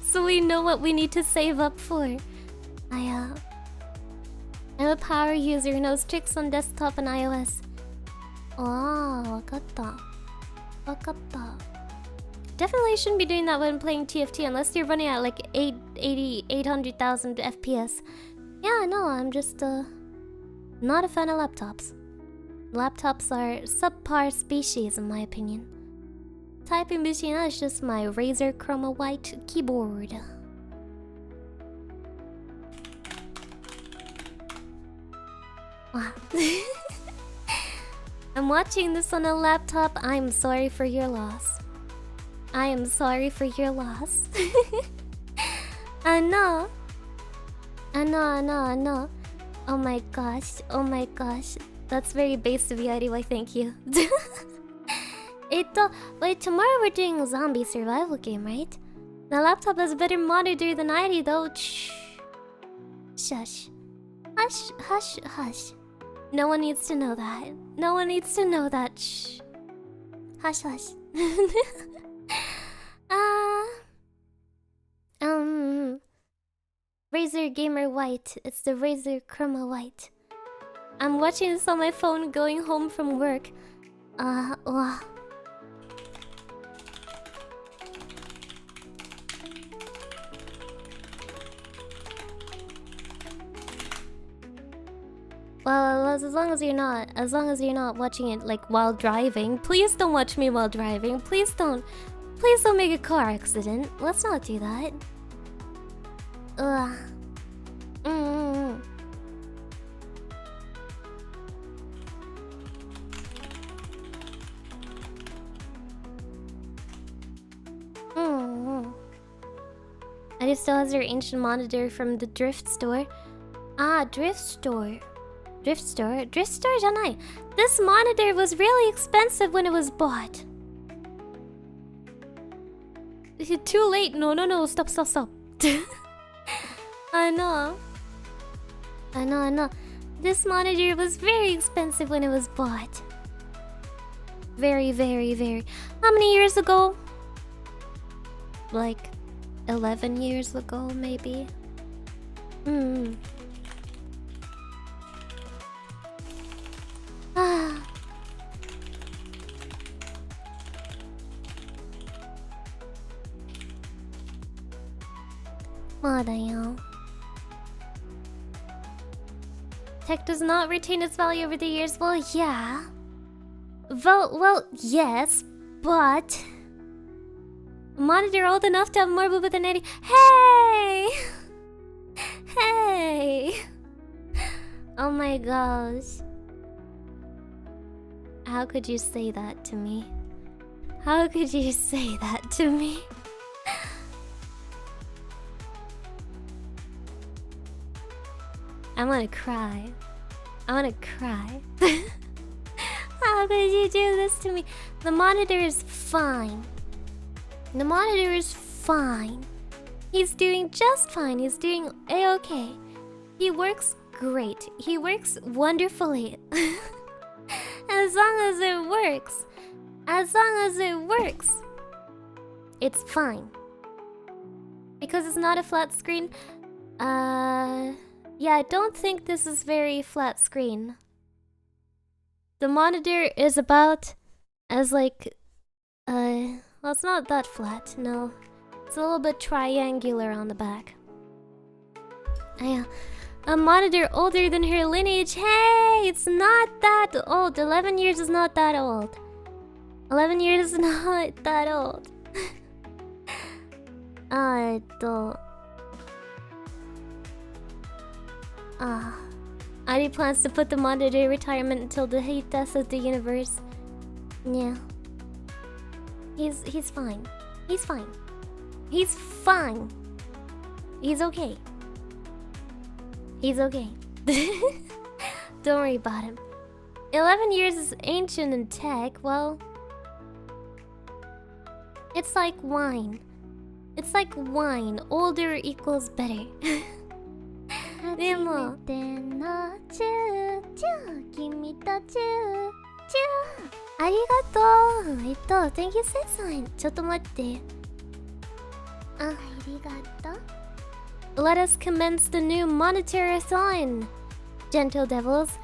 So we know what we need to save up for. I'm a power user who knows tricks on desktop and iOS. Oh, wakatta. Definitely shouldn't be doing that when playing TFT unless you're running at like 800,000 FPS. Yeah, no, I'm just not a fan of laptops. Laptops are subpar species in my opinion. Typing machine is just my Razer Chroma White keyboard. Wow. I'm watching this on a laptop. I'm sorry for your loss. I know. Oh my gosh. That's very base of you anyway, thank you. Wait, tomorrow we're doing a zombie survival game, right? The laptop has a better monitor than I do, though. Shh. Shush. Hush, hush, hush. No one needs to know that. No one needs to know that. Shh. Hush, hush. Razer Gamer White. It's the Razer Chroma White. I'm watching this on my phone going home from work. Well, as long as you're not watching it like while driving. Please don't watch me while driving. Please don't make a car accident. Let's not do that. Ugh. Eddie still has her ancient monitor from the Drift Store. Ah, Drift Store. Drift Store? Drift Store じゃない. This monitor was really expensive when it was bought. Too late. No. Stop. I know. This monitor was very expensive when it was bought. Very. How many years ago? Like 11 years ago, maybe. Tech does not retain its value over the years. Well, yeah. Well, yes, but a monitor old enough to have more movement than 80. Hey! Oh my gosh. How could you say that to me? How could you say that to me? I wanna cry. How could you do this to me? The monitor is fine. He's doing just fine. He's doing a-okay. He works great. He works wonderfully. As long as it works. It's fine. Because it's not a flat screen. Yeah, I don't think this is very flat screen. The monitor is about as like well, it's not that flat, no. It's a little bit triangular on the back. Yeah. A monitor older than her lineage. Hey, it's not that old. 11 years is not that old. 11 years is not that old. Adi plans to put the monitor in retirement until the heat death of the universe. Yeah. He's fine. He's fine. He's okay. Don't worry about him. 11 years is ancient in tech. Well, it's like wine. Older equals better. でもありがとう。Thank you, Setsign. ちょっと待って。ありがとう。Let us commence the new monetary-a-thon, gentle devils.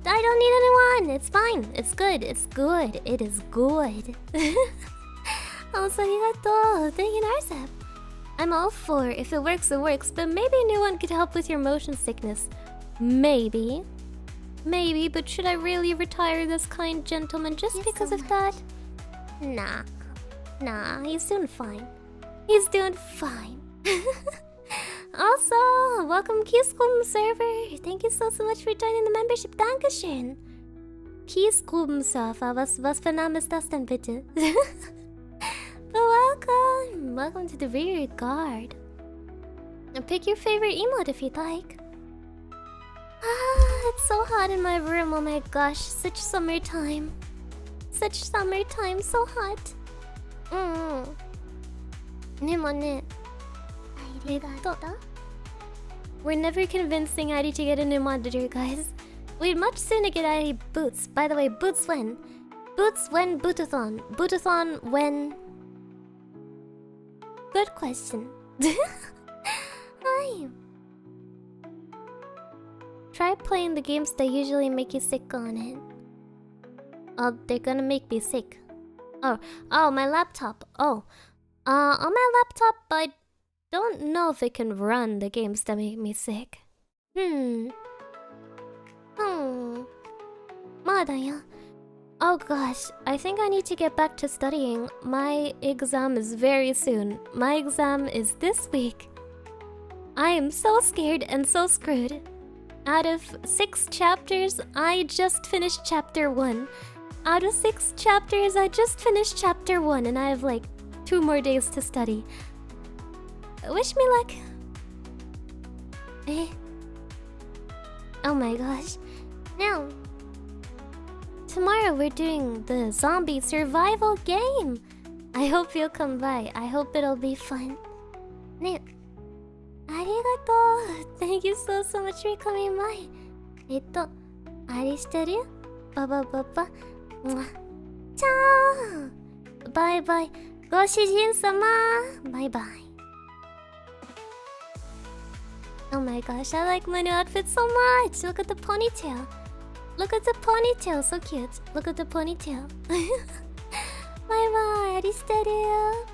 I don't need anyone. It's fine. It's good. It is good. Also, ありがとう。Thank you, Narsep. I'm all for if it works, it works, but maybe a new one could help with your motion sickness. Maybe, but should I really retire this kind gentleman just because of that? Nah, he's doing fine. Also, welcome Kiesgruppen server. Thank you so much for joining the membership. Dankeschön. Kiesgruppen-Surfer, was für Name ist das denn bitte? But welcome to the rear guard. And pick your favorite emote if you'd like. It's so hot in my room, oh my gosh, such summertime. Such summertime, so hot. We're never convincing Adi to get a new monitor, guys. We'd much sooner get Adi boots. By the way, boots when? Boots when bootathon? Bootathon when? Good question. Hi. Try playing the games that usually make you sick on it. Oh, they're gonna make me sick. Oh, my laptop. Oh. On my laptop, I don't know if it can run the games that make me sick. Madaya. Oh gosh, I think I need to get back to studying. My exam is very soon. My exam is this week. I am so scared and so screwed. Out of 6 chapters, I just finished chapter 1. Out of 6 chapters, I just finished chapter 1 and I have like 2 more days to study. Wish me luck. Oh my gosh. Now, tomorrow we're doing the zombie survival game. I hope you'll come by. I hope it'll be fun. Ne. Arigato. Thank you so much for coming by. Arishiteru? Baba. Ciao. Bye bye. Goshijin-sama. Bye bye. Oh my gosh, I like my new outfit so much. Look at the ponytail. Look at the ponytail, so cute. Look at the ponytail. Bye bye, Arishiteru.